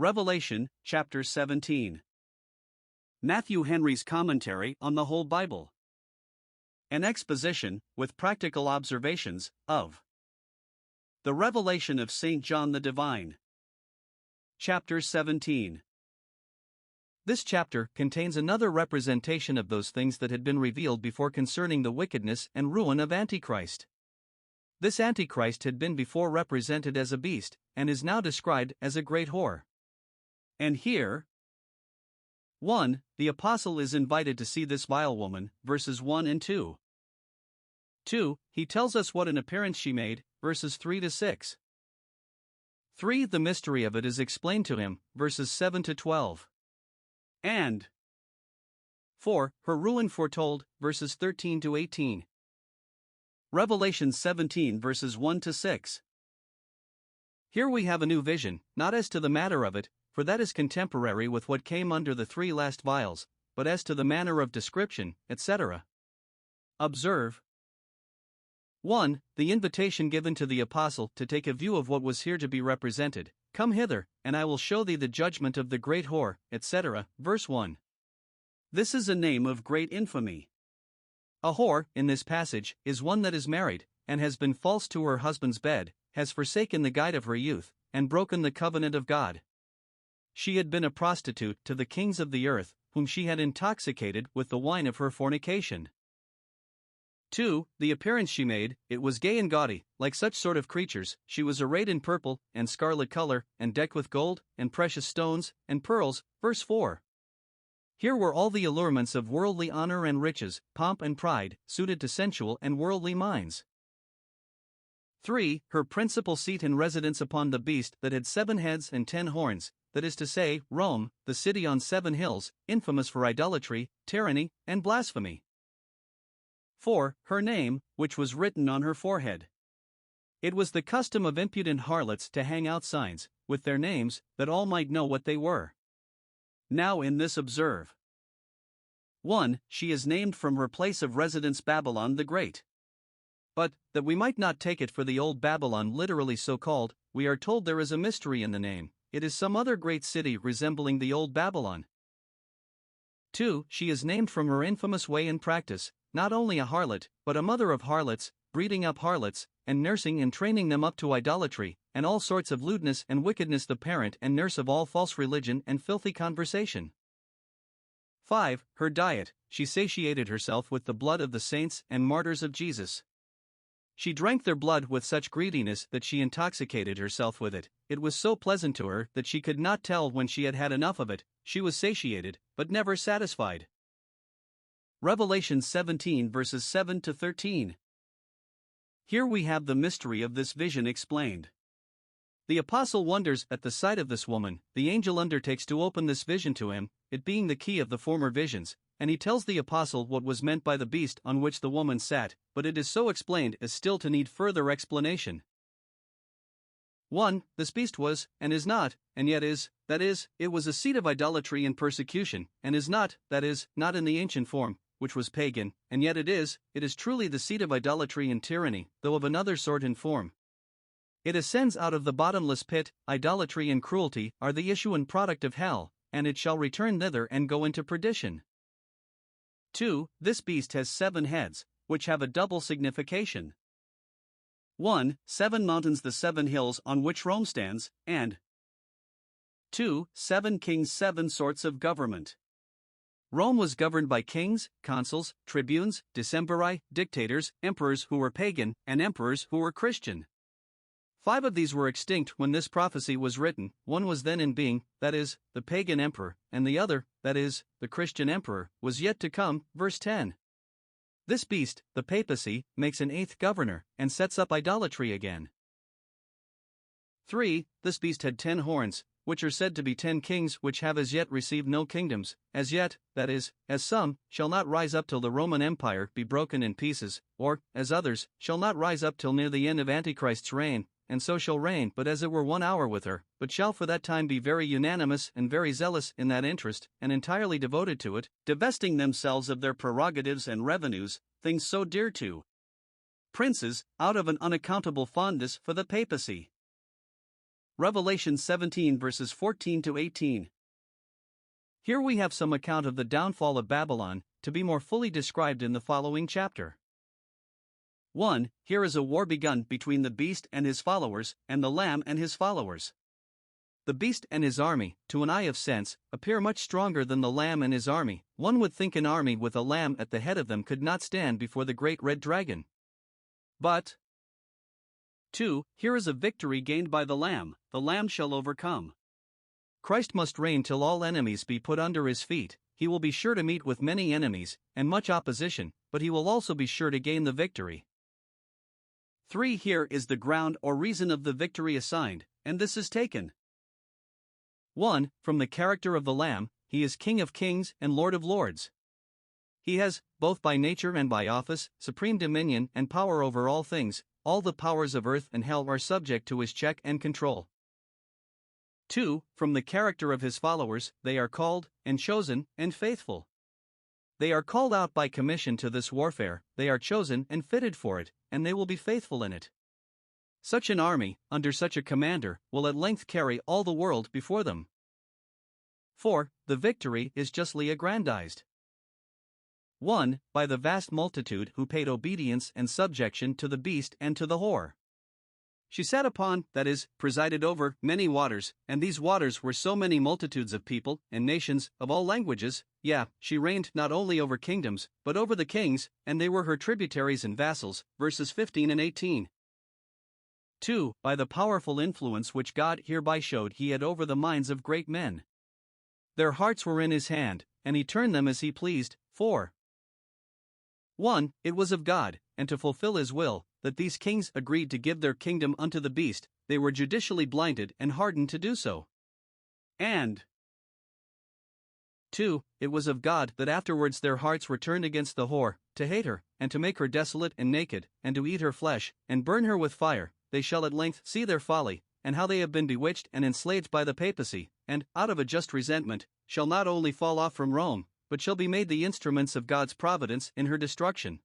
Revelation, chapter 17. Matthew Henry's Commentary on the Whole Bible. An exposition, with practical observations, of the Revelation of St. John the Divine. Chapter 17. This chapter contains another representation of those things that had been revealed before concerning the wickedness and ruin of Antichrist. This Antichrist had been before represented as a beast, and is now described as a great whore. And here, 1. The apostle is invited to see this vile woman, verses 1 and 2. 2. He tells us what an appearance she made, verses 3 to 6. 3. The mystery of it is explained to him, verses 7 to 12. And 4. Her ruin foretold, verses 13 to 18. Revelation 17 verses 1 to 6. Here we have a new vision, not as to the matter of it, for that is contemporary with what came under the three last vials, but as to the manner of description, etc. Observe 1. The invitation given to the apostle to take a view of what was here to be represented. Come hither, and I will show thee the judgment of the great whore, etc. Verse 1. This is a name of great infamy. A whore, in this passage, is one that is married, and has been false to her husband's bed, has forsaken the guide of her youth, and broken the covenant of God. She had been a prostitute to the kings of the earth, whom she had intoxicated with the wine of her fornication. 2. The appearance she made, it was gay and gaudy, like such sort of creatures. She was arrayed in purple, and scarlet color, and decked with gold, and precious stones, and pearls. Verse 4. Here were all the allurements of worldly honor and riches, pomp and pride, suited to sensual and worldly minds. 3. Her principal seat and residence upon the beast that had 7 heads and 10 horns, that is to say, Rome, the city on 7 hills, infamous for idolatry, tyranny, and blasphemy. 4. Her name, which was written on her forehead. It was the custom of impudent harlots to hang out signs, with their names, that all might know what they were. Now in this observe. 1. She is named from her place of residence Babylon the Great. But, that we might not take it for the old Babylon literally so called, we are told there is a mystery in the name. It is some other great city resembling the old Babylon. 2. She is named from her infamous way and practice, not only a harlot, but a mother of harlots, breeding up harlots, and nursing and training them up to idolatry, and all sorts of lewdness and wickedness, the parent and nurse of all false religion and filthy conversation. 5. Her diet, she satiated herself with the blood of the saints and martyrs of Jesus. She drank their blood with such greediness that she intoxicated herself with it. It was so pleasant to her that she could not tell when she had had enough of it. She was satiated, but never satisfied. Revelation 17 verses 7 to 13. Here we have the mystery of this vision explained. The apostle wonders at the sight of this woman. The angel undertakes to open this vision to him, it being the key of the former visions, and he tells the apostle what was meant by the beast on which the woman sat, but it is so explained as still to need further explanation. 1. This beast was, and is not, and yet is, that is, it was a seat of idolatry and persecution, and is not, that is, not in the ancient form, which was pagan, and yet it is truly the seat of idolatry and tyranny, though of another sort and form. It ascends out of the bottomless pit. Idolatry and cruelty are the issue and product of hell, and it shall return thither and go into perdition. 2. This beast has 7 heads, which have a double signification. 1. 7 mountains, the 7 hills on which Rome stands, and 2. 7 kings, 7 sorts of government. Rome was governed by kings, consuls, tribunes, decemviri, dictators, emperors who were pagan, and emperors who were Christian. 5 of these were extinct when this prophecy was written. One was then in being, that is, the pagan emperor, and the other, that is, the Christian emperor, was yet to come. Verse 10. This beast, the papacy, makes an 8th governor, and sets up idolatry again. 3. This beast had 10 horns, which are said to be 10 kings which have as yet received no kingdoms, as yet, that is, as some, shall not rise up till the Roman Empire be broken in pieces, or, as others, shall not rise up till near the end of Antichrist's reign, and so shall reign but as it were 1 hour with her, but shall for that time be very unanimous and very zealous in that interest, and entirely devoted to it, divesting themselves of their prerogatives and revenues, things so dear to princes, out of an unaccountable fondness for the papacy. Revelation 17 verses 14 to 18. Here we have some account of the downfall of Babylon, to be more fully described in the following chapter. 1. Here is a war begun between the beast and his followers, and the Lamb and his followers. The beast and his army, to an eye of sense, appear much stronger than the Lamb and his army. One would think an army with a lamb at the head of them could not stand before the great red dragon. But 2. Here is a victory gained by the Lamb shall overcome. Christ must reign till all enemies be put under his feet. He will be sure to meet with many enemies, and much opposition, but he will also be sure to gain the victory. 3. Here is the ground or reason of the victory assigned, and this is taken. 1. From the character of the Lamb, he is King of kings and Lord of lords. He has, both by nature and by office, supreme dominion and power over all things. All the powers of earth and hell are subject to his check and control. 2. From the character of his followers, they are called, and chosen, and faithful. They are called out by commission to this warfare, they are chosen and fitted for it, and they will be faithful in it. Such an army, under such a commander, will at length carry all the world before them. 4. The victory is justly aggrandized. 1. By the vast multitude who paid obedience and subjection to the beast and to the whore. She sat upon, that is, presided over, many waters, and these waters were so many multitudes of people and nations of all languages. She reigned not only over kingdoms, but over the kings, and they were her tributaries and vassals. Verses 15 and 18. 2. By the powerful influence which God hereby showed he had over the minds of great men. Their hearts were in his hand, and he turned them as he pleased. 4. 1. It was of God, and to fulfill his will, that these kings agreed to give their kingdom unto the beast. They were judicially blinded and hardened to do so. And 2. It was of God that afterwards their hearts were turned against the whore, to hate her, and to make her desolate and naked, and to eat her flesh, and burn her with fire. They shall at length see their folly, and how they have been bewitched and enslaved by the papacy, and, out of a just resentment, shall not only fall off from Rome, but shall be made the instruments of God's providence in her destruction.